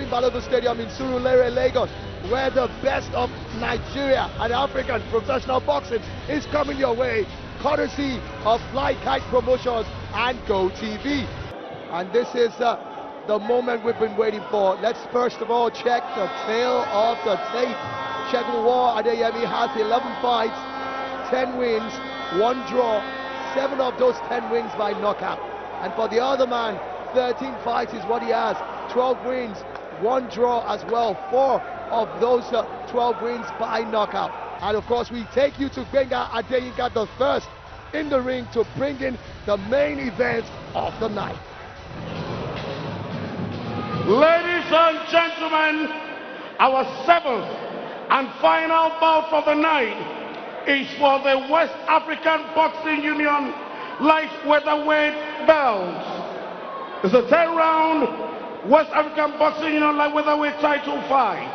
Balogun Stadium in Surulere, Lagos, where the best of Nigeria and African professional boxing is coming your way, courtesy of Fly Kite Promotions and Go TV. And this is the moment we've been waiting for. Let's first of all check the tail of the tape. Segun Adeyemi has 11 fights, 10 wins, 1 draw, 7 of those 10 wins by knockout. And for the other man, 13 fights is what he has, 12 wins, 1 draw as well, 4 of those 12 wins by knockout. And of course, we take you to Gbenga Adeyinka, the first in the ring to bring in the main event of the night. Ladies and gentlemen, our 7th and final bout of the night is for the West African Boxing Union light featherweight belt. It's a 10-round West African Boxing Union light featherweight title fight.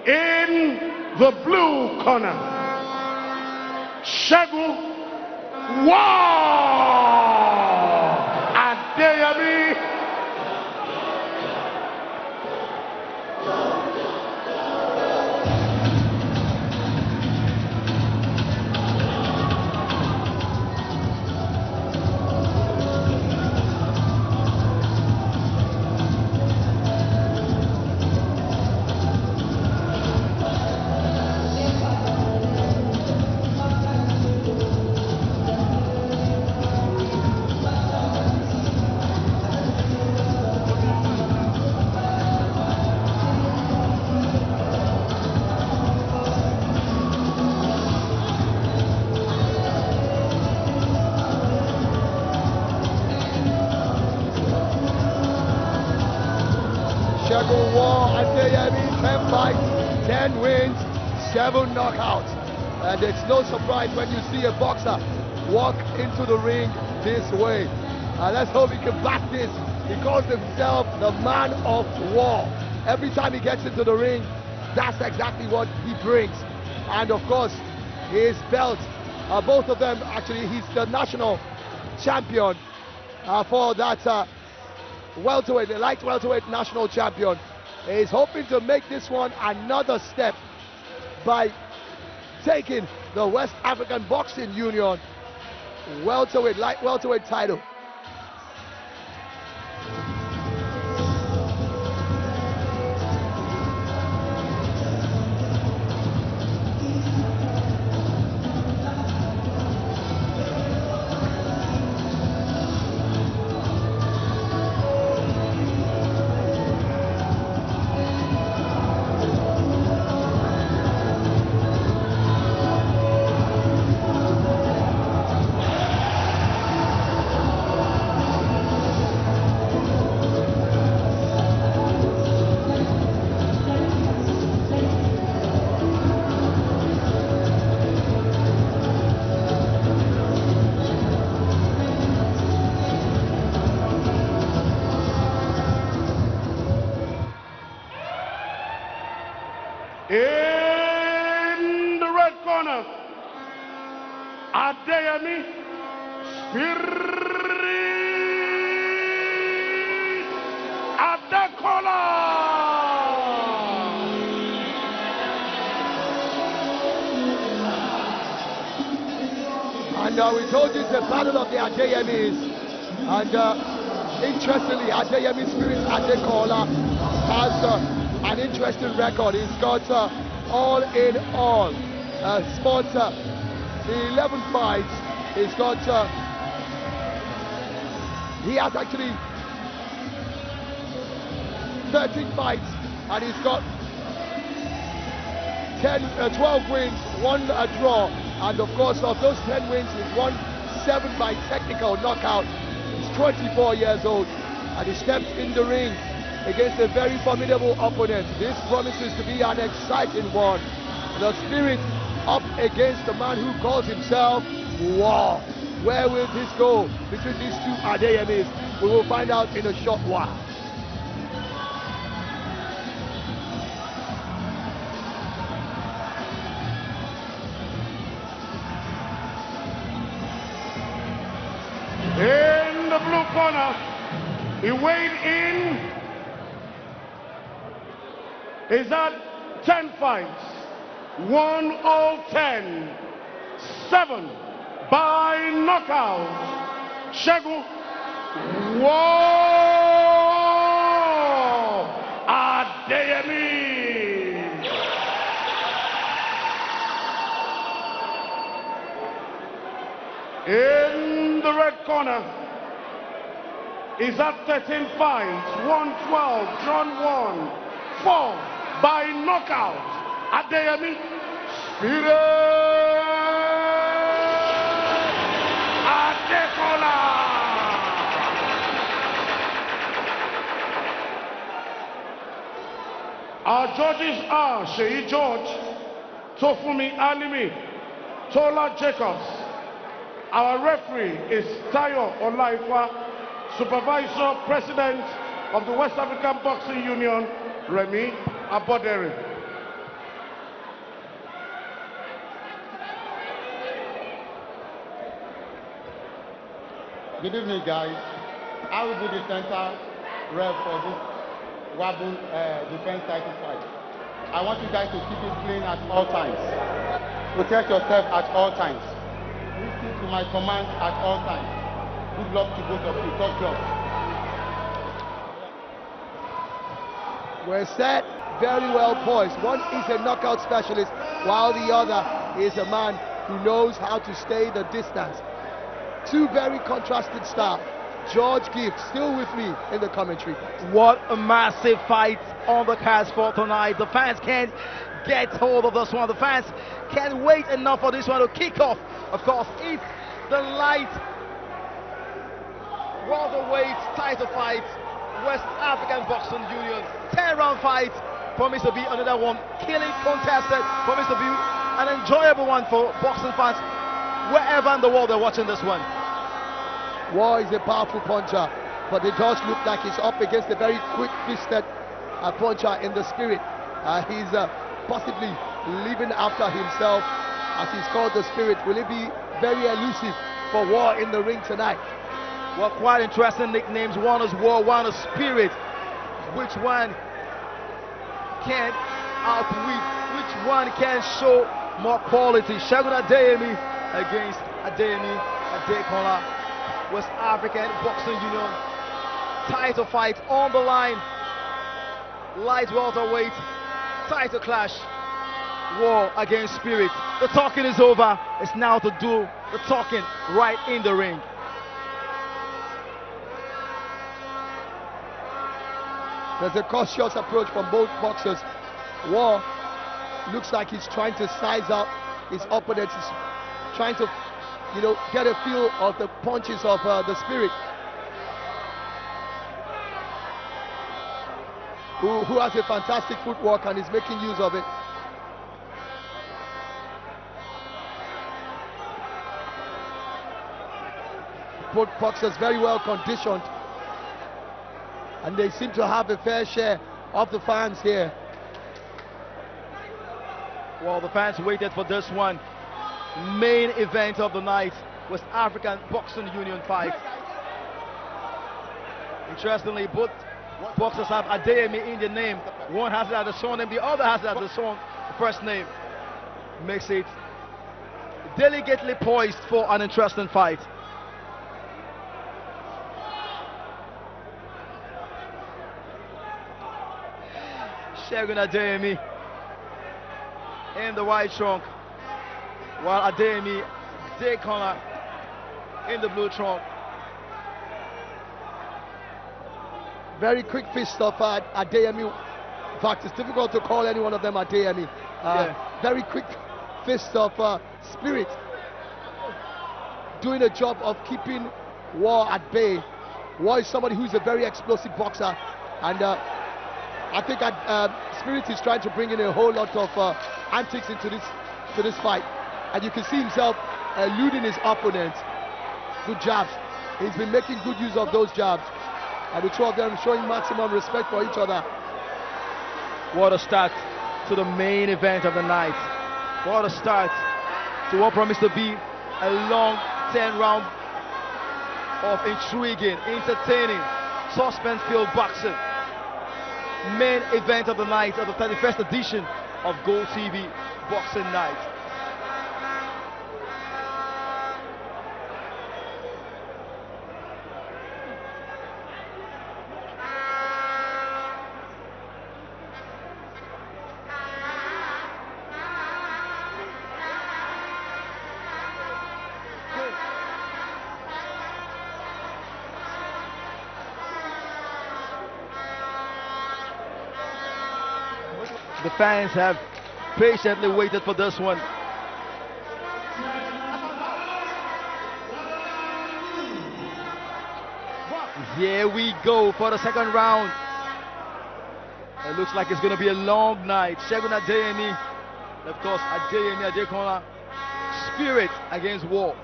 In the blue corner, Segun Adeyemi. Segun Adeyemi, 10 fights, 10 wins, 7 knockouts. And it's no surprise when you see a boxer walk into the ring this way. Let's hope he can back this. He calls himself the man of war. Every time he gets into the ring, that's exactly what he brings. And of course, his belt, both of them, actually, he's the national champion for that welterweight, the light welterweight national champion. Is hoping to make this one another step by taking the West African Boxing Union welterweight, light welterweight title. In the red corner, Adeyemi, Spirit Adekanla. And we told you it's a battle of the Adeyemis. And interestingly, Adeyemi Spirit Adekanla has an interesting record. He's got all in all sports 11 fights. He's got he has actually 13 fights, and he's got 12 wins, 1 draw, and of course of those 10 wins he's won 7 by technical knockout. He's 24 years old, and he steps in the ring against a very formidable opponent. This promises to be an exciting one. The Spirit up against the man who calls himself War. Where will this go between these two Adeyemis? We will find out in a short while. In the blue corner, he weighed in is at 10 fights, 1-0-10, 7 by knockout. Segun Adeyemi. In the red corner is at 13 fights, 112, drawn 1, 4 by knockout. Adeyemi Spirit Adekanla. Our judges are Sheyi George, Tofumi Alimi, Tola Jacobs. Our referee is Tayo Olaifa, Supervisor President of the West African Boxing Union, Remy Abodere. Good evening, guys. I will be the center ref for this Wabun defense title fight. I want you guys to keep it clean at all times. Protect yourself at all times. Listen to my commands at all times. Good luck to both of you. Top job. We're set, very well poised. One is a knockout specialist, while the other is a man who knows how to stay the distance. Two very contrasted styles. George Gift still with me in the commentary. What a massive fight on the cards for tonight. The fans can't get hold of this one. The fans can't wait enough for this one to kick off. Of course, it's the light welterweight title fight. West African Boxing Union 10-round fight. Promised to be another one killing contested. Promised to be an enjoyable one for boxing fans wherever in the world they're watching this one. War is a powerful puncher, but it does look like he's up against a very quick-fisted puncher in the Spirit. He's possibly living after himself, as he's called the Spirit. Will he be very elusive for War in the ring tonight? Well, quite interesting nicknames. One is War, one is Spirit. Which one can outwit? Which one can show more quality? Segun Adeyemi against Adeyemi Adekanla. West African Boxing Union title fight on the line. Light welterweight title clash. War against Spirit. The talking is over. It's now to do the talking right in the ring. There's a cautious approach from both boxers. War looks like he's trying to size up his opponent. He's trying to, get a feel of the punches of the Spirit, who has a fantastic footwork and is making use of it. Both boxers very well conditioned, and they seem to have a fair share of the fans here. Well, the fans waited for this one. Main event of the night, West African Boxing Union fight. Interestingly, both boxers have Adeyemi in the name. One has it as the surname, the other has it as the first name. Makes it delicately poised for an interesting fight. Segun Adeyemi in the white trunk, while Adeyemi Adekanla in the blue trunk. Very quick fist of Adeyemi. In fact, it's difficult to call any one of them Adeyemi. Very quick fist of Spirit, doing a job of keeping War at bay. War is somebody who's a very explosive boxer, and I think Spirit is trying to bring in a whole lot of antics into this fight, and you can see himself eluding his opponent. Good jabs. He's been making good use of those jabs, and the two of them showing maximum respect for each other. What a start to the main event of the night. What a start to what promised to be a long 10-round of intriguing, entertaining, suspense-filled boxing. main event of the night of the 31st edition of Gold TV Boxing Night. The fans have patiently waited for this one. Here we go for the second round. It looks like it's going to be a long night. Segun Adeyemi, of course, Adeyemi, Adekanla, spirit against war.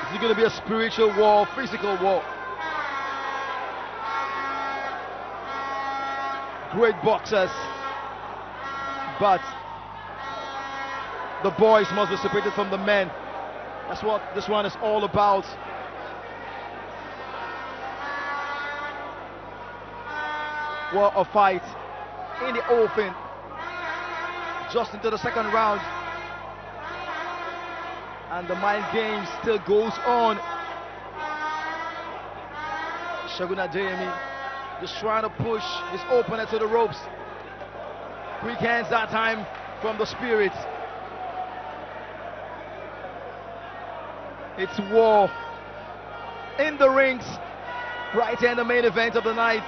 Is it going to be a spiritual war, physical war? Great boxers, but the boys must be separated from the men. That's what this one is all about. War or fight in the open, just into the second round, and the mind game still goes on. Segun Adeyemi just trying to push his opponent to the ropes. Quick hands that time from the spirit. It's war in the rings right here in the main event of the night.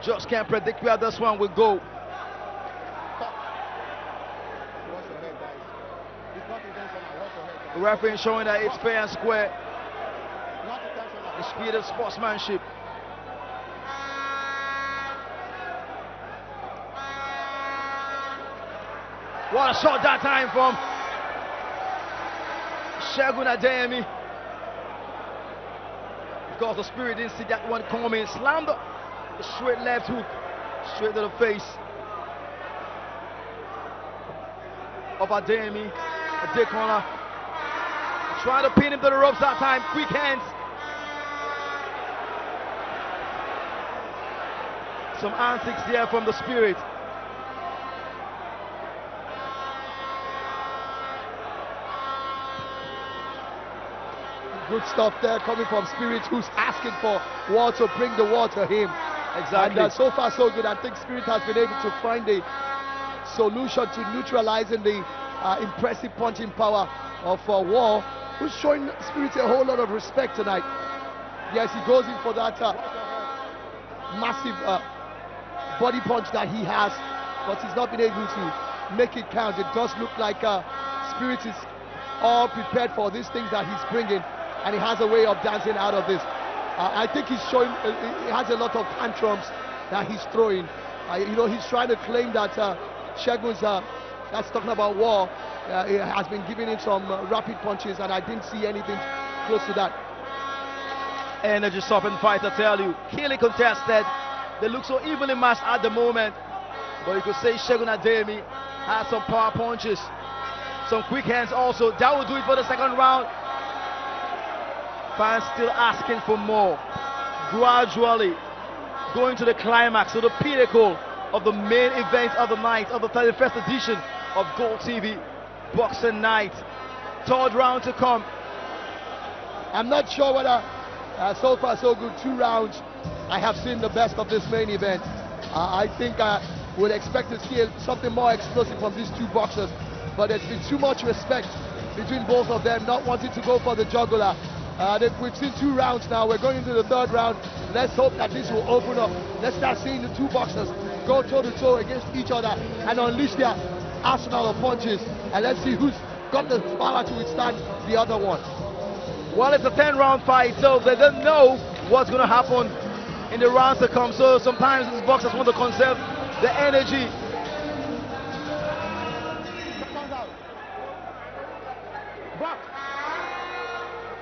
Just can't predict where this one will go. The referee showing that it's fair and square. The spirit of sportsmanship. What a shot that time from Segun Adeyemi. Of course, the spirit didn't see that one coming. Slammed the straight left hook straight to the face of Adeyemi. Adekanla trying to pin him to the ropes that time. Quick hands. Some antics there from the spirit. Good stuff there coming from Spirit, who's asking for War to bring the war to him. Exactly. And so far so good. I think Spirit has been able to find a solution to neutralizing the impressive punching power of War, who's showing Spirit a whole lot of respect tonight. Yes, he goes in for that massive body punch that he has, but he's not been able to make it count. It does look like Spirit is all prepared for these things that he's bringing, and he has a way of dancing out of this. I think he's showing, he has a lot of tantrums that he's throwing. You know, he's trying to claim that Segun's, that's talking about War, he has been giving him some rapid punches, and I didn't see anything close to that. Energy stopping fight, I tell you. Clearly contested. They look so evenly matched at the moment, but you could say Segun Adeyemi has some power punches, some quick hands also. That will do it for the second round. Fans still asking for more. Gradually going to the climax, to the pinnacle of the main event of the night, of the 31st edition of Gold TV Boxing Night. Third round to come. I'm not sure whether so far so good, 2 rounds, I have seen the best of this main event. I think I would expect to see something more explosive from these two boxers, but there's been too much respect between both of them, not wanting to go for the jugular. We've seen 2 rounds now. We're going into the 3rd round. Let's hope that this will open up. Let's start seeing the two boxers go toe-to-toe against each other and unleash their arsenal of punches, and let's see who's got the power to withstand the other one. Well, it's a 10-round fight, so they don't know what's going to happen in the rounds to come. So sometimes these boxers want to conserve the energy.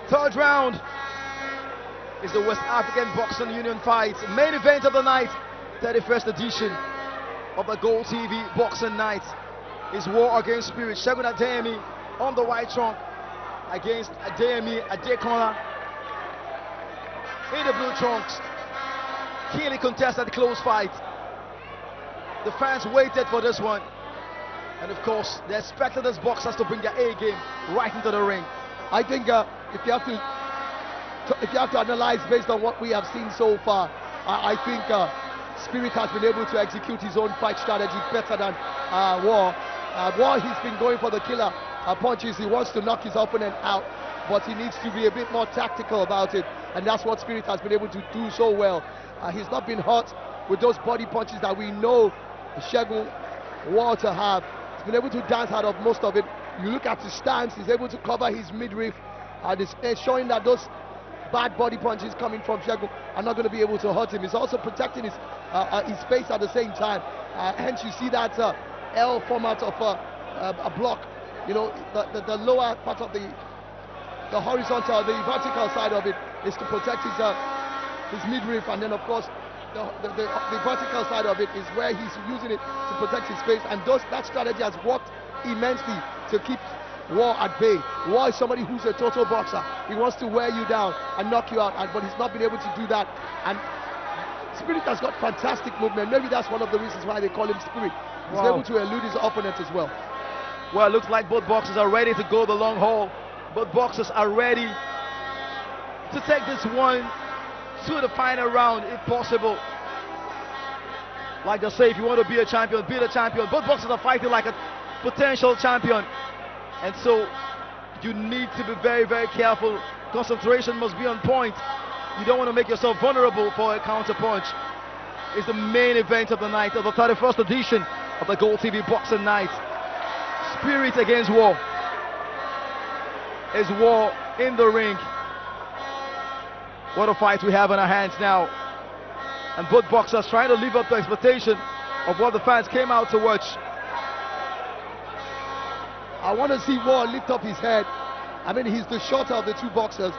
Third round is the West African Boxing Union fight. Main event of the night, 31st edition of the Gold TV Boxing Night, is War Against Spirit. Segun Adeyemi on the white trunk, against Adeyemi, Adekanla in the blue trunks. Keenly contested close fight. The fans waited for this one. And of course, they expected these boxers to bring their A game right into the ring. I think if you have to analyze based on what we have seen so far, I think Spirit has been able to execute his own fight strategy better than War. War, he's been going for the killer punches. He wants to knock his opponent out, but he needs to be a bit more tactical about it, and that's what Spirit has been able to do so well. He's not been hurt with those body punches that we know Segun War to have. He's been able to dance out of most of it. You look at his stance, he's able to cover his midriff, and it's showing that those bad body punches coming from Segun are not going to be able to hurt him. He's also protecting his face at the same time. Hence you see that L format of a block. You know, the lower part of the horizontal, the vertical side of it is to protect his midriff, and then of course the vertical side of it is where he's using it to protect his face, and that strategy has worked immensely to keep War at bay. War is somebody who's a total boxer. He wants to wear you down and knock you out, but he's not been able to do that. And Spirit has got fantastic movement. Maybe that's one of the reasons why they call him Spirit. He's able to elude his opponent as well. Well, it looks like both boxers are ready to go the long haul. Both boxers are ready to take this one to the final round if possible. Like they say, if you want to be a champion, be the champion. Both boxers are fighting like a potential champion. And so you need to be very, very careful. Concentration must be on point. You don't want to make yourself vulnerable for a counter punch. It's the main event of the night, of the 31st edition of the Gold TV Boxing Night. Spirit against War. Is War in the ring. What a fight we have in our hands now. And both boxers trying to live up to expectation of what the fans came out to watch. I want to see War lift up his head. I mean, he's the shorter of the two boxers.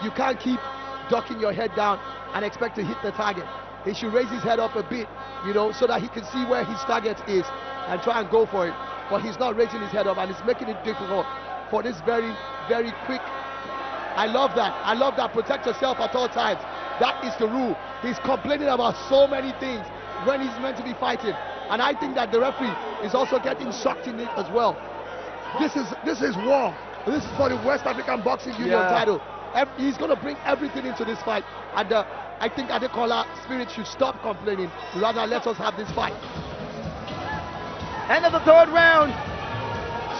You can't keep ducking your head down and expect to hit the target. He should raise his head up a bit, you know, so that he can see where his target is and try and go for it. But he's not raising his head up, and it's making it difficult for this very, very quick. I love that. I love that. Protect yourself at all times. That is the rule. He's complaining about so many things when he's meant to be fighting. And I think that the referee is also getting sucked in it as well. This is War. This is for the West African Boxing Union title. He's going to bring everything into this fight. And I think Adekanla Spirit should stop complaining. Rather, let us have this fight. End of the third round.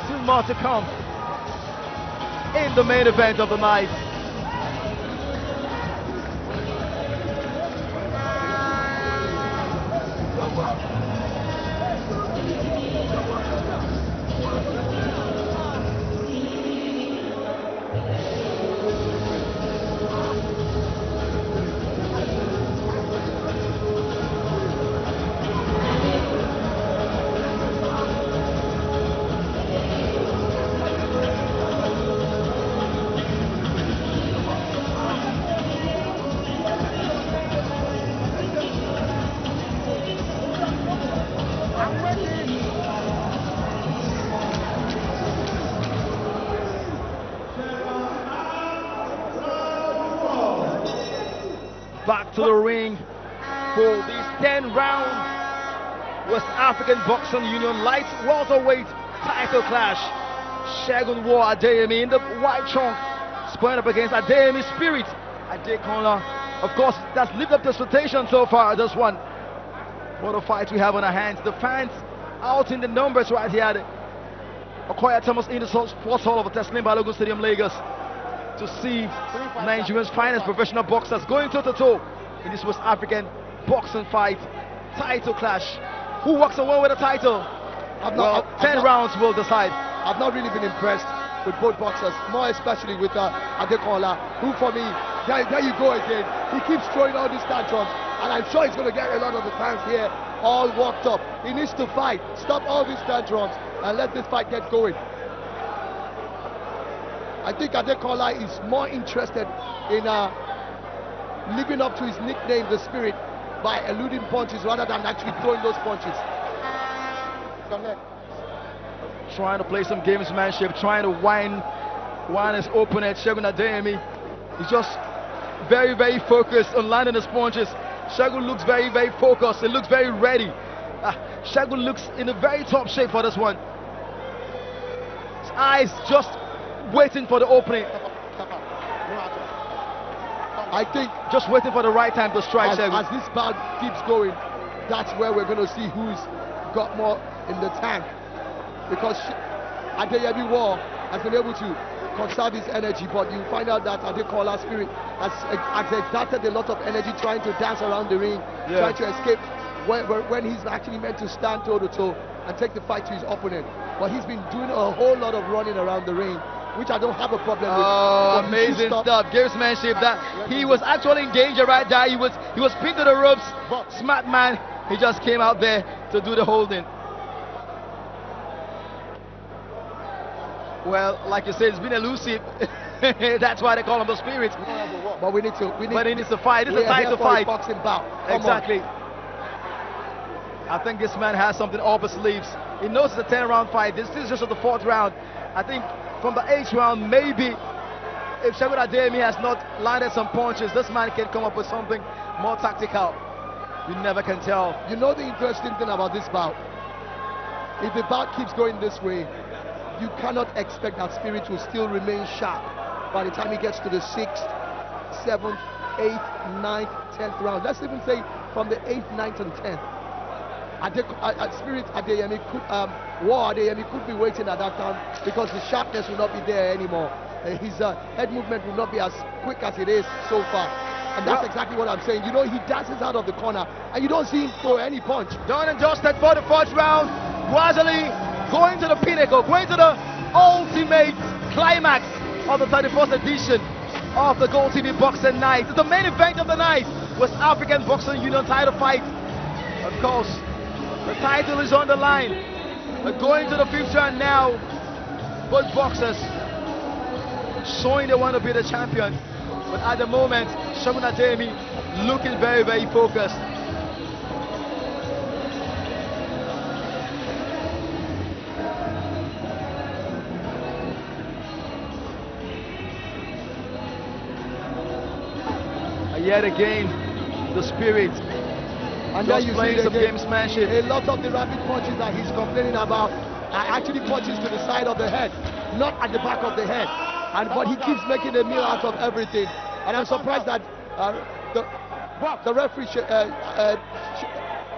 Still more to come in the main event of the night. Back to the ring for this 10-round West African Boxing Union light welterweight title clash. Segun War Adeyemi in the white trunk, squaring up against Adeyemi Spirit. Adekanla, of course, that's lived up to expectation so far. This one, what a fight we have on our hands. The fans out in the numbers right here at Okoya Thomas Indoor Sports Hall of the Teslim Balogun Stadium, Lagos, to see Nigeria's finest professional boxers going toe-to-toe in this West African boxing fight title clash. Who walks away with the title? 10 rounds will decide. I've not really been impressed with both boxers, more especially with Adekanla, who for me, there you go again. He keeps throwing all these tantrums, and I'm sure he's going to get a lot of the fans here all worked up. He needs to fight, stop all these tantrums, and let this fight get going. I think Adekanla is more interested in living up to his nickname, the Spirit, by eluding punches rather than actually throwing those punches. Trying to play some gamesmanship, trying to wind One is opponent, Segun Adeyemi. He's just very, very focused on landing his punches. Segun looks very, very focused. He looks very ready. Segun looks in a very top shape for this one. His eyes just waiting for the opening. I think Just waiting for the right time to strike, Segun. as this bout keeps going, that's where we're going to see who's got more in the tank. Because Adeyemi War has been able to conserve his energy, but you find out that Adekanla Spirit has exerted a lot of energy trying to dance around the ring, trying to escape when he's actually meant to stand toe-to-toe and take the fight to his opponent. But he's been doing a whole lot of running around the ring, which I don't have a problem with. Oh, amazing stuff. Gamesmanship. That he was actually in danger right there. He was pinned to the ropes. Smart man. He just came out there to do the holding. Well, like you said, it's been elusive. That's why they call him the Spirit. But we need to. But he needs to fight. It's a title fight. Boxing bout. Exactly. I think this man has something up his sleeves. He knows it's a 10-round fight. This is just the 4th round. I think from the 8th round, maybe if Segun Adeyemi has not landed some punches, this man can come up with something more tactical. You never can tell. You know the interesting thing about this bout? If the bout keeps going this way, you cannot expect that Spirit will still remain sharp by the time he gets to the 6th, 7th, 8th, 9th, 10th round. Let's even say from the 8th, 9th, and 10th. Spirit Adeyemi could, War Adeyemi could be waiting at that time because the sharpness will not be there anymore. His head movement will not be as quick as it is so far. And that's exactly what I'm saying. You know, he dances out of the corner and you don't see him throw any punch. Done and dusted for the 4th round. Gradually going to the pinnacle, going to the ultimate climax of the 31st edition of the Gold TV Boxing Night. It's the main event of the night. West African Boxing Union title fight. Of course, the title is on the line. We're going to the 5th round now. Both boxers showing they want to be the champion. But at the moment, Segun Adeyemi looking very, very focused. Yet again, the Spirit. And then you see some gamesmanship. A lot of the rapid punches that he's complaining about are actually punches to the side of the head, not at the back of the head. But he keeps making a meal out of everything. And I'm surprised that the referee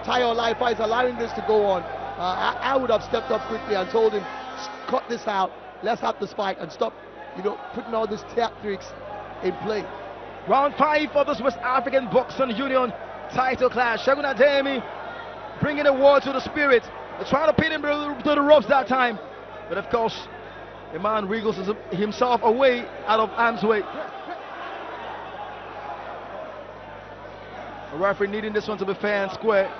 Tayo Laifa is allowing this to go on. I would have stepped up quickly and told him, cut this out. Let's have this fight and stop, putting all these theatrics in play. Round 5 for this West African Boxing Union title clash. Segun Adeyemi bringing the war to the Spirit. They're trying to pin him to the ropes that time. But of course, the man wriggles himself away out of harm's way. The referee needing this one to be fair and square.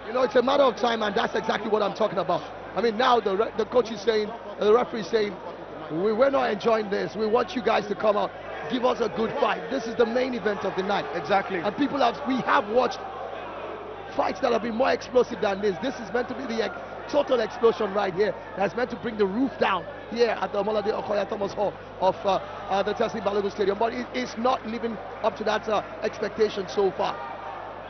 It's a matter of time, and that's exactly what I'm talking about. I mean, now the coach is saying, the referee is saying, we're not enjoying this. We want you guys to come out. Give us a good fight. This is the main event of the night. Exactly. And we have watched fights that have been more explosive than this. This is meant to be the total explosion right here. That's meant to bring the roof down here at the Molade Okoya Thomas Hall of the Tessie Balogun Stadium. But it's not living up to that expectation so far.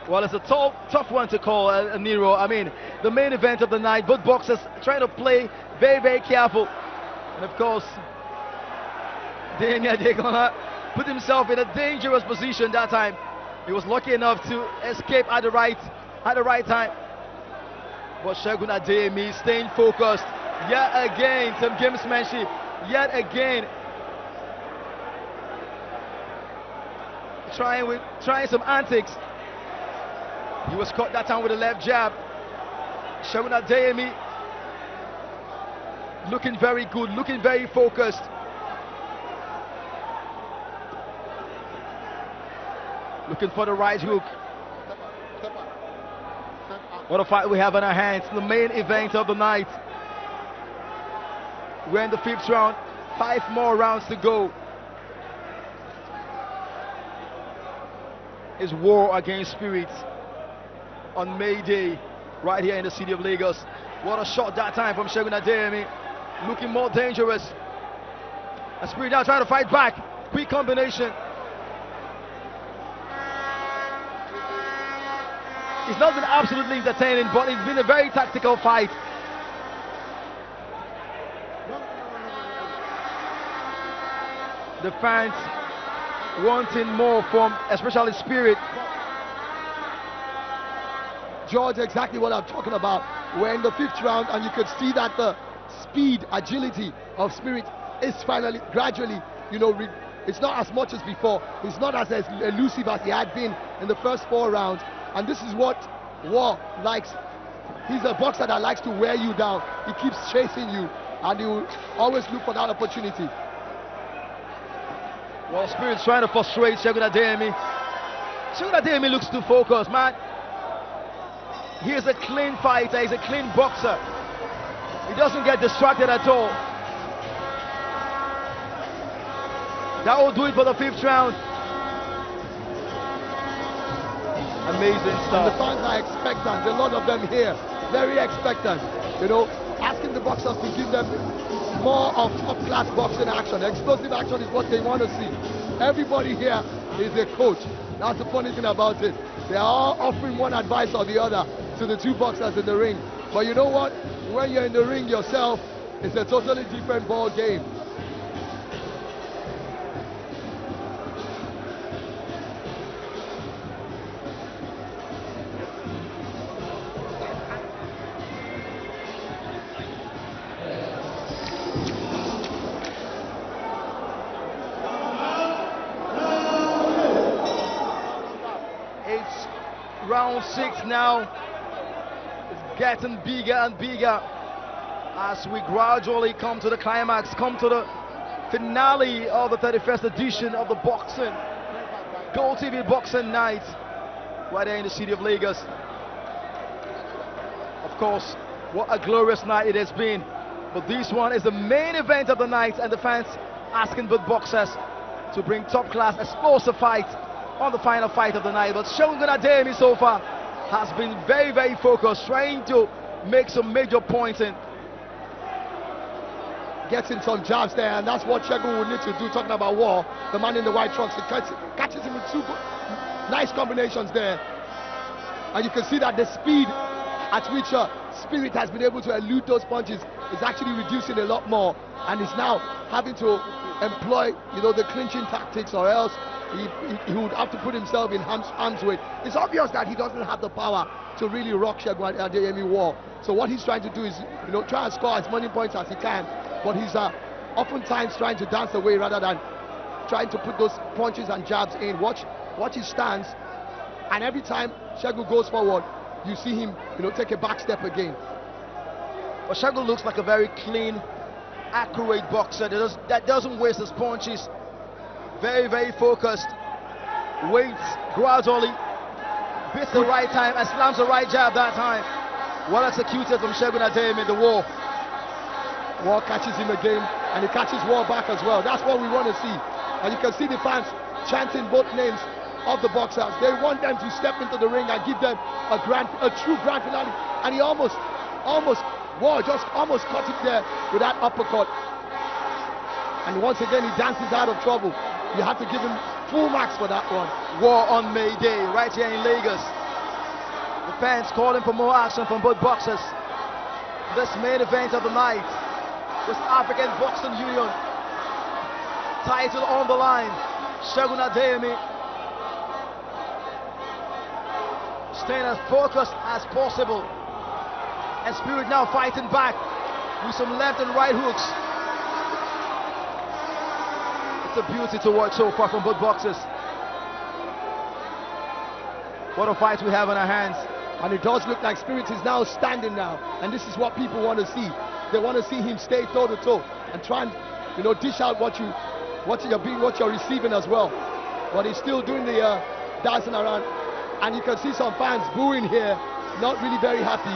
Well, it's a tough one to call, Nero. I mean, the main event of the night, both boxers trying to play very, very careful. And of course, Adekanla put himself in a dangerous position that time. He was lucky enough to escape at the right time. But Segun Adeyemi staying focused. Yet again, some gamesmanship. Yet again, trying some antics. He was caught that time with a left jab. Segun Adeyemi looking very good, looking very focused. Looking for the right hook. What a fight we have in our hands. The main event of the night. We're in the 5th round. 5 more rounds to go. It's war against Spirit on May Day, right here in the city of Lagos. What a shot that time from Segun Adeyemi. Looking more dangerous. And Spirit now trying to fight back. Quick combination. It's not been absolutely entertaining, but it's been a very tactical fight. The fans wanting more from especially Spirit. George, exactly what I'm talking about. We're in the 5th round and you could see that the speed, agility of Spirit is finally, gradually, it's not as much as before. He's not as elusive as he had been in the first 4 rounds. And this is what War likes. He's a boxer that likes to wear you down. He keeps chasing you and he will always look for that opportunity. Well, Spirit's trying to frustrate Segun Adeyemi. Segun Adeyemi looks too focused, man. He is a clean fighter, he's a clean boxer. He doesn't get distracted at all. That will do it for the 5th round. Amazing stuff. And the fans are expectant, a lot of them here, very expectant. Asking the boxers to give them more of top-class boxing action. Explosive action is what they want to see. Everybody here is a coach. That's the funny thing about it. They are all offering one advice or the other to the 2 boxers in the ring. But you know what? When you're in the ring yourself, it's a totally different ball game. Round 6 now. It's getting bigger and bigger as we gradually come to the climax, come to the finale of the 31st edition of the boxing Gold TV Boxing Night right there in the city of Lagos. Of course, what a glorious night it has been, but this one is the main event of the night, and the fans asking both boxers to bring top-class explosive fight on the final fight of the night. But Segun Adeyemi so far has been very, very focused, trying to make some major points in. Getting some jabs there, and that's what Segun would need to do. Talking about War, the man in the white trunks, he catches him with 2 nice combinations there. And you can see that the speed at which Spirit has been able to elude those punches is actually reducing a lot more, and is now having to employ, the clinching tactics, or else he would have to put himself in harm's way. It's obvious that he doesn't have the power to really rock Segun Adeyemi War. So what he's trying to do is, try and score as many points as he can, but he's oftentimes trying to dance away rather than trying to put those punches and jabs in. Watch his stance, and every time Segun goes forward, you see him, take a back step again. But Segun looks like a very clean, accurate boxer that doesn't waste his punches. Very, very focused. Waits gradually, beats the right time, and slams the right jab that time. Well executed from Segun Adeyemi in the War. War catches him again, and he catches War back as well. That's what we want to see. And you can see the fans chanting both names of the boxers. They want them to step into the ring and give them a true grand finale. And he War just almost caught it there with that uppercut. And once again, he dances out of trouble. You have to give him full marks for that one. War on May Day, right here in Lagos. The fans calling for more action from both boxers. This main event of the night, West African Boxing Union, title on the line. Segun Adeyemi staying as focused as possible, and Spirit now fighting back with some left and right hooks. It's a beauty to watch so far from both boxers. What a fight we have in our hands. And it does look like Spirit is now standing now, and this is what people want to see. They want to see him stay toe to toe and try and dish out what you're receiving as well. But he's still doing the dancing around, and you can see some fans booing here, not really very happy.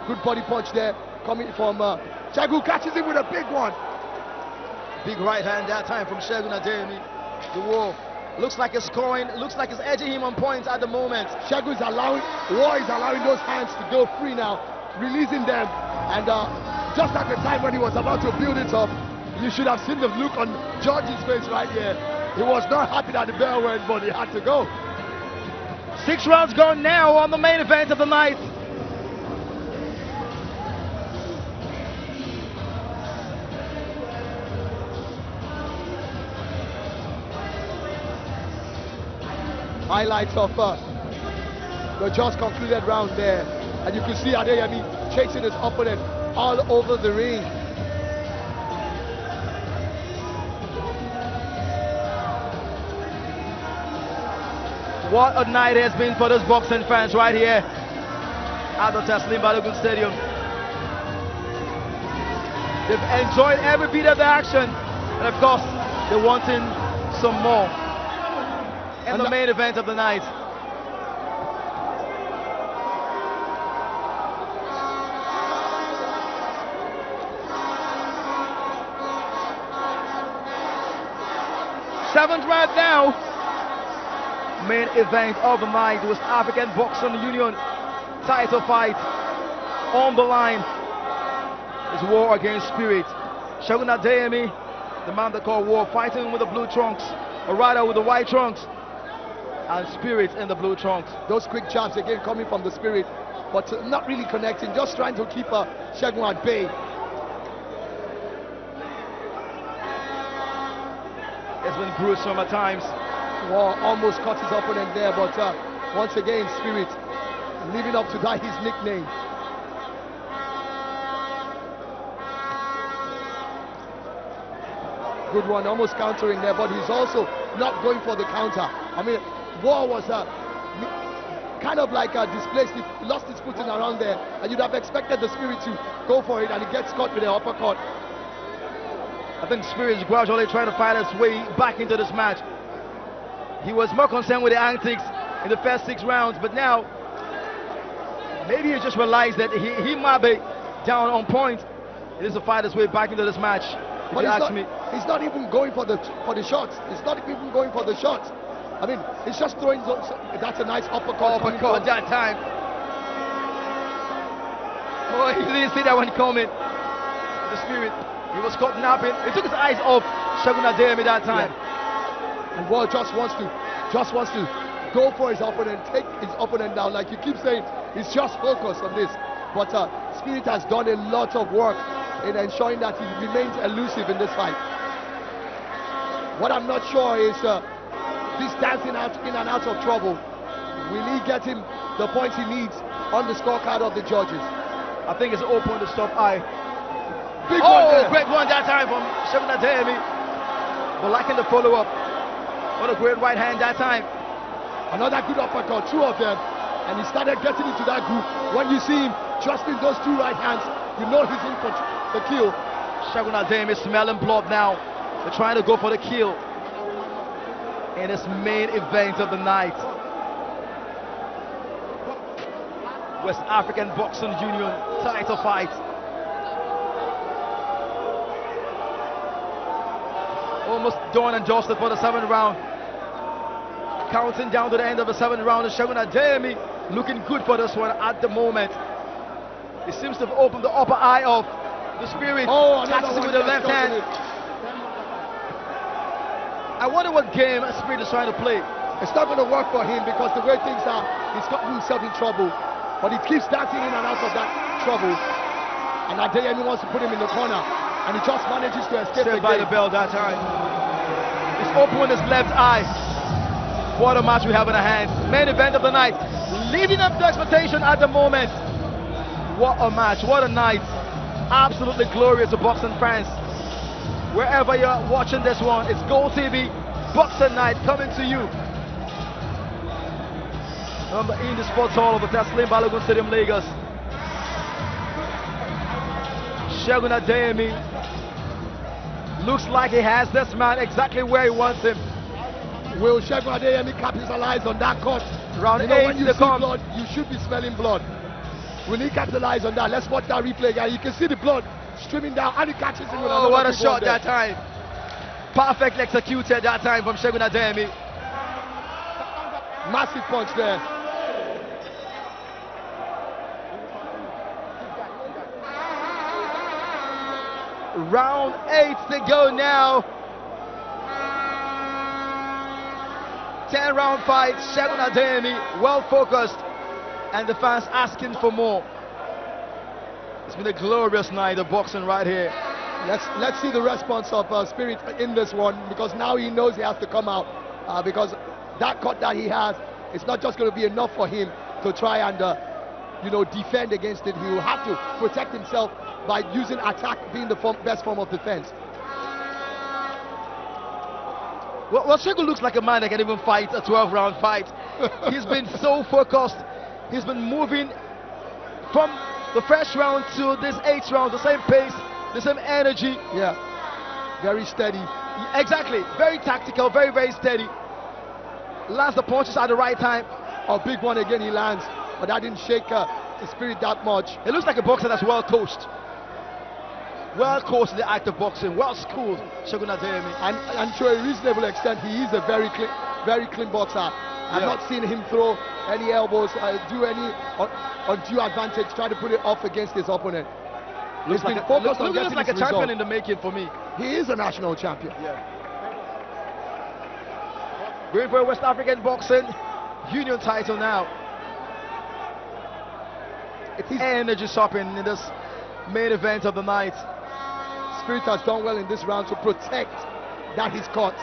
Good body punch there coming from Segun, catches him with a big one. Big right hand that time from Segun Adeyemi. The War looks like it's scoring, looks like it's edging him on points at the moment. War is allowing those hands to go free now, releasing them, and just at the time when he was about to build it up, You should have seen the look on George's face right here. He was not happy that the bell went, but he had to go. 6 rounds gone now on the main event of the night. Highlights of the just concluded round there, and you can see Adeyemi chasing his opponent all over the ring. What a night it has been for those boxing fans right here at the Taslim Balogun Stadium. They've enjoyed every bit of the action, and of course they're wanting some more in the main event of the night. Seventh round now. Main event of the night, West African Boxing Union title fight on the line. It's war against spirit. Segun Adeyemi, the man they call War, fighting with the blue trunks, a rider with the white trunks, and spirit in the blue trunks. Those quick jabs again coming from the spirit, but not really connecting, just trying to keep Segun at bay. It's been gruesome at times. War almost caught his opponent there, but once again, Spirit living up to that, his nickname. Good one, almost countering there, but he's also not going for the counter. I mean, War was kind of like displaced, he lost his footing around there, and you'd have expected the Spirit to go for it, and he gets caught with an uppercut. I think Spirit is gradually trying to fight his way back into this match. He was more concerned with the antics in the first 6 rounds, but now maybe he just realized that he might be down on point. He needs to fight his way back into this match. But he's not even going for the shots. He's not even going for the shots. I mean, he's just throwing those. That's a nice uppercut. Uppercut that time. Oh, he didn't see that one coming. The Spirit, he was caught napping. He took his eyes off Segun Adeyemi that time. Yeah. And Wall just wants to go for his opponent, take his opponent down. Like you keep saying, he's just focused on this. But Spirit has done a lot of work in ensuring that he remains elusive in this fight. What I'm not sure is this dancing out in and out of trouble. Will he get him the points he needs on the scorecard of the judges? I think it's open to stop eye. Big one there. Great one that time from Segun Adeyemi. But lacking the follow-up. What a great right hand that time. Another good uppercut, 2 of them. And he started getting into that groove. When you see him trusting those 2 right hands, you know he's in for the kill. Segun Adeyemi smelling blood now. They're trying to go for the kill in this main event of the night. West African Boxing Union title fight. Almost done and dusted for the 7th round. Counting down to the end of the 7th round. Segun Adeyemi looking good for this one at the moment. He seems to have opened the upper eye of the Spirit. Catches it with the left hand. I wonder what game Spirit is trying to play. It's not going to work for him because the way things are, he's gotten himself in trouble. But he keeps dancing in and out of that trouble. And Adeyemi wants to put him in the corner. And he just manages to escape by the bell that time. He's opened his left eye. What a match we have in our hands. Main event of the night. Leading up to expectation at the moment. What a match. What a night. Absolutely glorious to boxing fans. Wherever you're watching this one, it's Gold TV Boxing Night coming to you. In the sports hall of the Taslim Balogun Stadium, Lagos. Segun Adeyemi looks like he has this man exactly where he wants him. Will Segun Adeyemi capitalize on that cut? Round 8 when you see blood, you should be smelling blood. Will he capitalize on that? Let's watch that replay again. You can see the blood streaming down and he catches him with another what a big shot one there. that time. Perfectly executed that time from Segun Adeyemi. Massive punch there. Round 8 to go now. 10-round fight. Segun Adeyemi, well focused, and the fans asking for more. It's been a glorious night of boxing right here. Let's see the response of Spirit in this one, because now he knows he has to come out, because that cut that he has, it's not just going to be enough for him to try and defend against it. He will have to protect himself by using attack being the best form of defense. Well, Segun looks like a man that can even fight a 12-round fight. He's been so focused. He's been moving from the first round to this 8th round, the same pace, the same energy. Yeah, very steady. Exactly, very tactical, very, very steady. Lands the punches at the right time. A big one again he lands, but that didn't shake the Spirit that much. It looks like a boxer that's well coached. Well coached in the act of boxing, well schooled, Segun Adeyemi. And to a reasonable extent, he is a very clean boxer. I've not seen him throw any elbows, do any undue advantage, try to put it off against his opponent. Looks like a champion in the making for me. He is a national champion. Yeah. Going for a West African boxing union title now. It's energy shopping in this main event of the night. Spirit has done well in this round to protect that he's caught.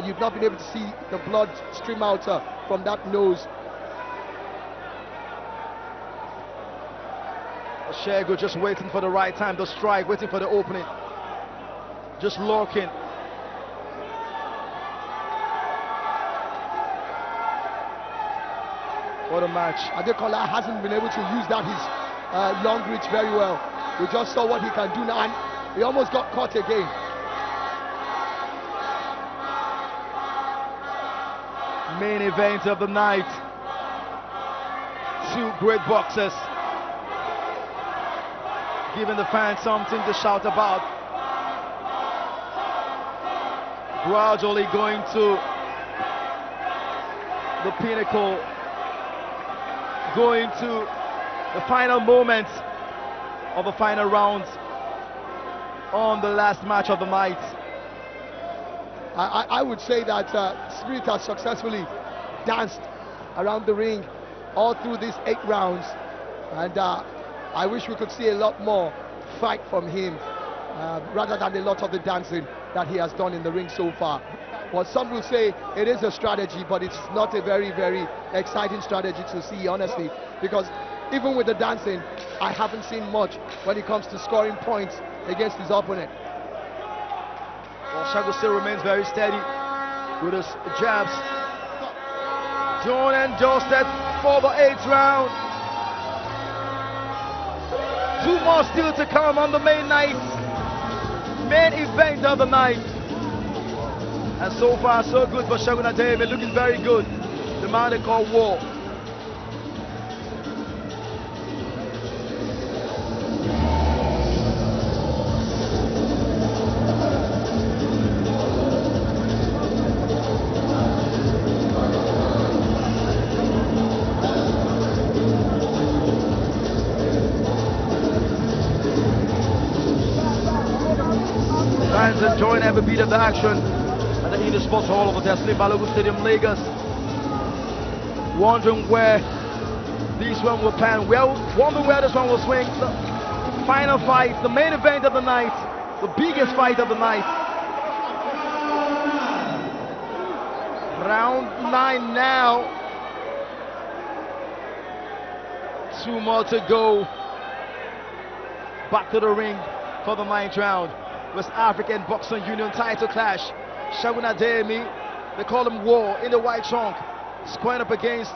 You've not been able to see the blood stream out from that nose. Segun just waiting for the right time to strike, waiting for the opening. Just lurking. What a match. Adekanla hasn't been able to use his long reach very well. We just saw what he can do now, and he almost got caught again. Main event of the night. Two great boxers, giving the fans something to shout about. Gradually going to the pinnacle, going to the final moments of the final rounds on the last match of the night. I would say that Spirit has successfully danced around the ring all through these 8 rounds, and I wish we could see a lot more fight from him rather than a lot of the dancing that he has done in the ring so far. Well, some will say it is a strategy, but it's not a very, very exciting strategy to see, honestly, because even with the dancing, I haven't seen much when it comes to scoring points against his opponent. Well, Segun still remains very steady with his jabs. Done and dusted for the 8th round. 2 more still to come on the main event of the night. And so far, so good for Segun Adeyemi, looking very good. The man they call War. Fans enjoying every beat of the action at the Inter Sports Hall of the Destiny Balogun Stadium, Lagos. Wondering where this one will pan, wondering where this one will swing. The final fight, the main event of the night, the biggest fight of the night. Round 9 now. 2 more to go. Back to the ring for the 9th round. West African Boxing Union title clash. Segun Adeyemi, they call him War, in the white trunk, squaring up against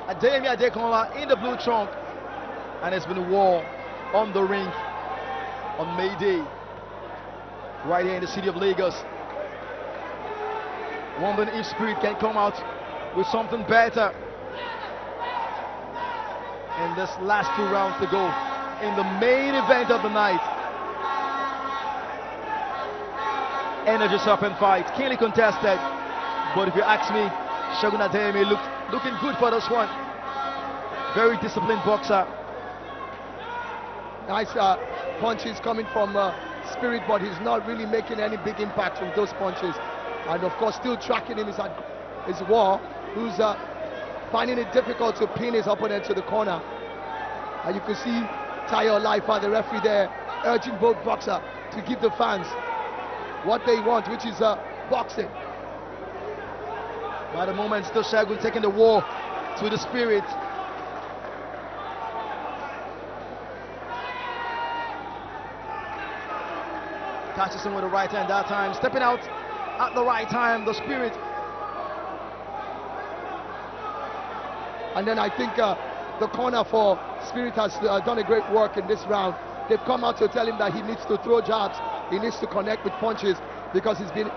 Adeyemi Adekanla in the blue trunk. And it's been war on the ring on May Day, right here in the city of Lagos. Wondering if Spirit can come out with something better in this last 2 rounds to go in the main event of the night. Energy shopping fight, keenly contested, but if you ask me, Segun Adeyemi looking good for this one. Very disciplined boxer. Nice punches coming from Spirit, but he's not really making any big impact from those punches. And of course, still tracking him is War, who's finding it difficult to pin his opponent to the corner. And you can see Tayo Laifa, the referee there, urging both boxers to give the fans what they want, which is boxing. By the moment, still Segun taking the war to the Spirit. Catches him with the right hand that time, stepping out at the right time, the Spirit. And then I think the corner for Spirit has done a great work in this round. They've come out to tell him that he needs to throw jabs, he needs to connect with punches, because he's been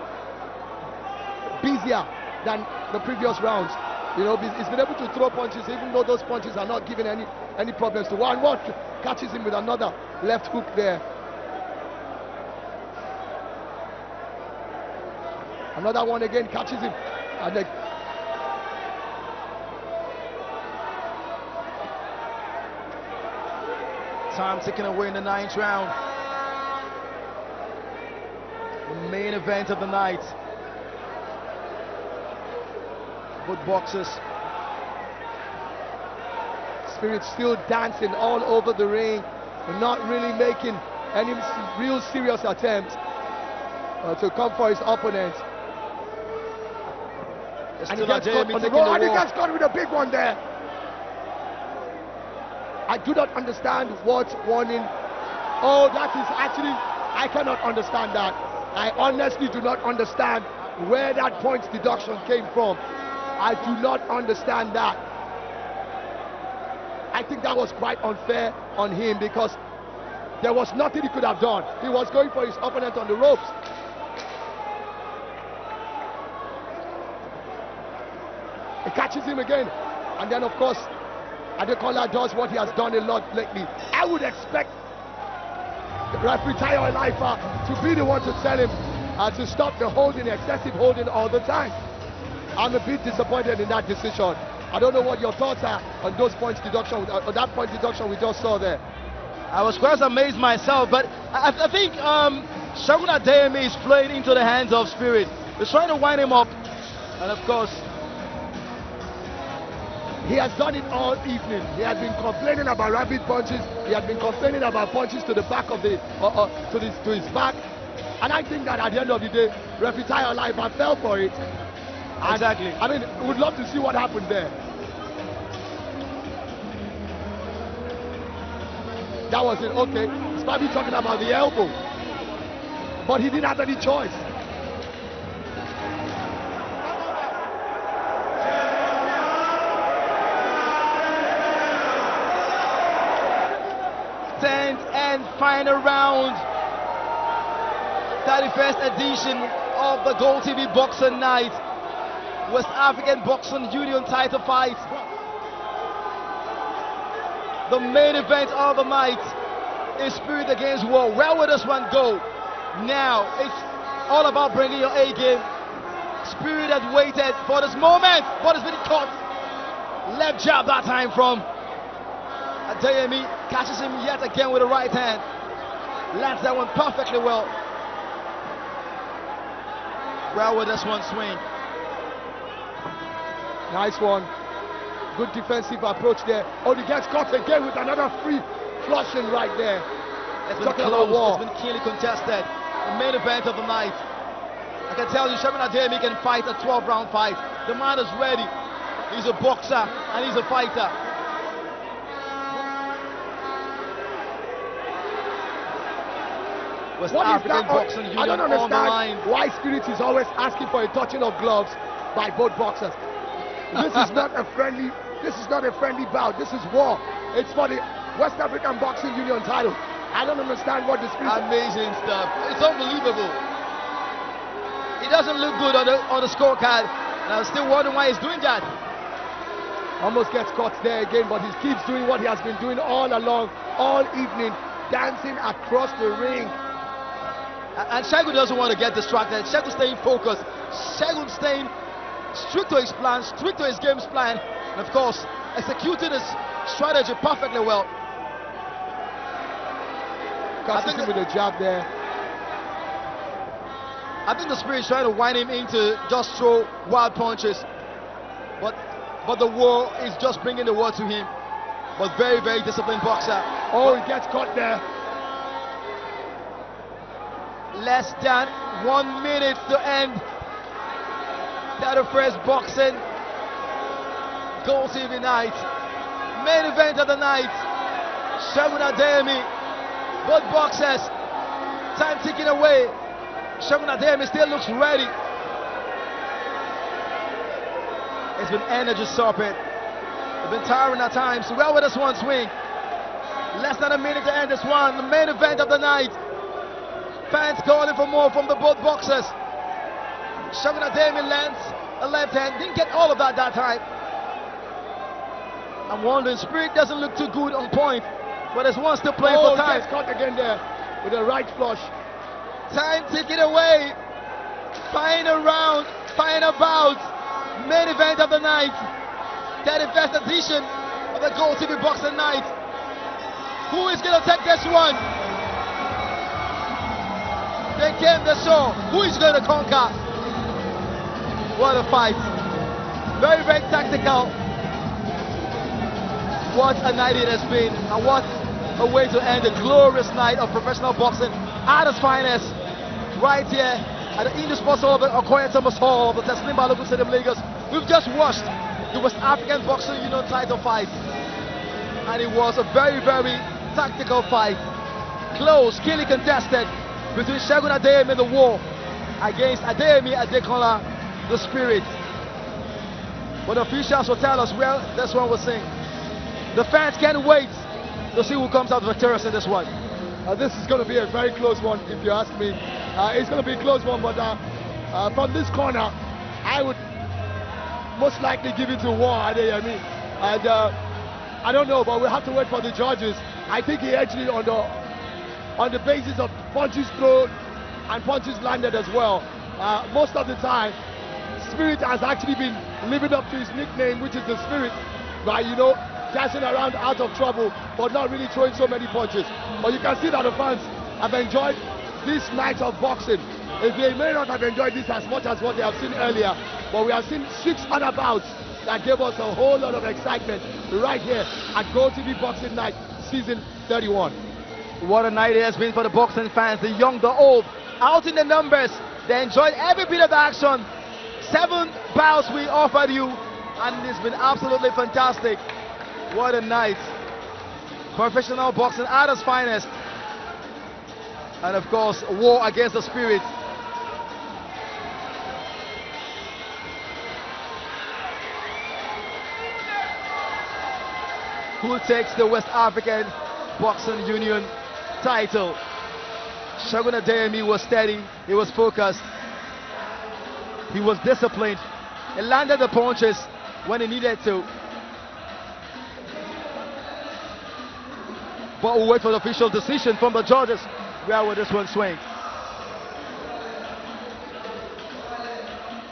busier than the previous rounds. You know, he's been able to throw punches, even though those punches are not giving any problems to War. War catches him with another left hook there. Another one again catches him, and then time ticking away in the 9th round. The main event of the night. Both boxers. Spirit still dancing all over the ring, and not really making any real serious attempts to come for his opponent. And he gets caught on the road, and he gets caught with a big one there. I do not understand what warning. Oh, that is actually, I cannot understand that. I honestly do not understand where that points deduction came from. I do not understand that. I think that was quite unfair on him, because there was nothing he could have done. He was going for his opponent on the ropes. He catches him again, and then of course Adekanla does what he has done a lot lately. I would expect the referee Tayo Laifa to be the one to tell him to stop the holding, excessive holding all the time. I'm a bit disappointed in that decision. I don't know what your thoughts are on those points deduction, on that point deduction we just saw there. I was quite amazed myself, but I think Segun Adeyemi is playing into the hands of Spirit. He's trying to wind him up, and of course he has done it all evening. He has been complaining about rapid punches. He has been complaining about punches to the back of the to his back. And I think that at the end of the day, referee Tayo Laifa fell for it. And, exactly. I mean, we would love to see what happened there. That was it. Okay, he's probably talking about the elbow, but he didn't have any choice. And final round, 31st edition of the Gold TV Boxing Night, West African Boxing Union title fight. The main event of the night is Spirit against War. Where will this one go? Now it's all about bringing your A game. Spirit has waited for this moment, but it's been caught. Left jab that time from Adeyemi, catches him yet again with the right hand. Lands that one perfectly well. Where will this one swing? Nice one. Good defensive approach there. Oh, he gets caught again with another free flushing right there. It's been close. It's been keenly contested. The main event of the night. I can tell you, Segun Adeyemi can fight a 12-round fight. The man is ready. He's a boxer and he's a fighter. West African Boxing Union. I don't on the line. understand why Spirit is always asking for a touching of gloves by both boxers. This is not a friendly. This is not a friendly bout. This is war. It's for the West African Boxing Union title. I don't understand what the Spirit. Amazing stuff. It's unbelievable. It doesn't look good on the scorecard, and I'm still wondering why he's doing that. Almost gets caught there again, but he keeps doing what he has been doing all along, all evening, dancing across the ring. And Segun doesn't want to get distracted. Segun staying focused. Segun staying strict to his plan, strict to his game's plan, and of course executing his strategy perfectly well. Catches him with a jab there. I think the Spirit's trying to wind him into just throw wild punches. But the war is just bringing the war to him. But very, very disciplined boxer. Oh, he gets caught there. Less than 1 minute to end that first boxing Gold TV night. Main event of the night. Segun Adeyemi. Both boxers. Time ticking away. Segun Adeyemi still looks ready. It's been energy sopping. It's been tiring at times. Well with this one swing. Less than a minute to end this one. The main event of the night. Fans calling for more from the both boxers. Segun Adeyemi lands a left hand. Didn't get all of that time. I'm wondering, Spirit doesn't look too good on point. But there's one still playing for time. Gets caught again there with a right flush. Time ticking away. Final round. Final bout. Main event of the night. 31st edition of the Gold TV Boxing Night. Who is going to take this one? They came the show. Who is going to conquer? What a fight. Very, very tactical. What a night it has been. And what a way to end a glorious night of professional boxing at its finest. Right here at the Indian Sports Hall of Okoye Thomas Hall of the Teslim Balogun Stadium, Lagos. We've just watched the West African Boxing Union title fight. And it was a very, very tactical fight. Close, keenly contested between Segun Adeyemi the War against Adeyemi Adekanla the Spirit. But the officials will tell us, well, this one will sing. The fans can't wait to see who comes out victorious in this one. This is going to be a very close one, if you ask me. It's going to be a close one, but from this corner, I would most likely give it to War Adeyemi. And I don't know, but we'll have to wait for the judges. I think he actually on the basis of punches thrown and punches landed as well. Most of the time, Spirit has actually been living up to his nickname, which is the Spirit, by, you know, dancing around out of trouble, but not really throwing so many punches. But you can see that the fans have enjoyed this night of boxing. They may not have enjoyed this as much as what they have seen earlier, but we have seen 6 other bouts that gave us a whole lot of excitement right here at Gold TV Boxing Night, Season 31. What a night it has been for the boxing fans, the young, the old, out in the numbers. They enjoyed every bit of the action. 7 bouts we offered you, and it's been absolutely fantastic. What a night. Professional boxing at its finest. And of course, war against the Spirit. Who takes the West African Boxing Union title? Segun Adeyemi was steady, he was focused, he was disciplined, he landed the punches when he needed to. But we'll wait for the official decision from the judges. Where will this one swing?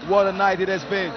What a night it has been.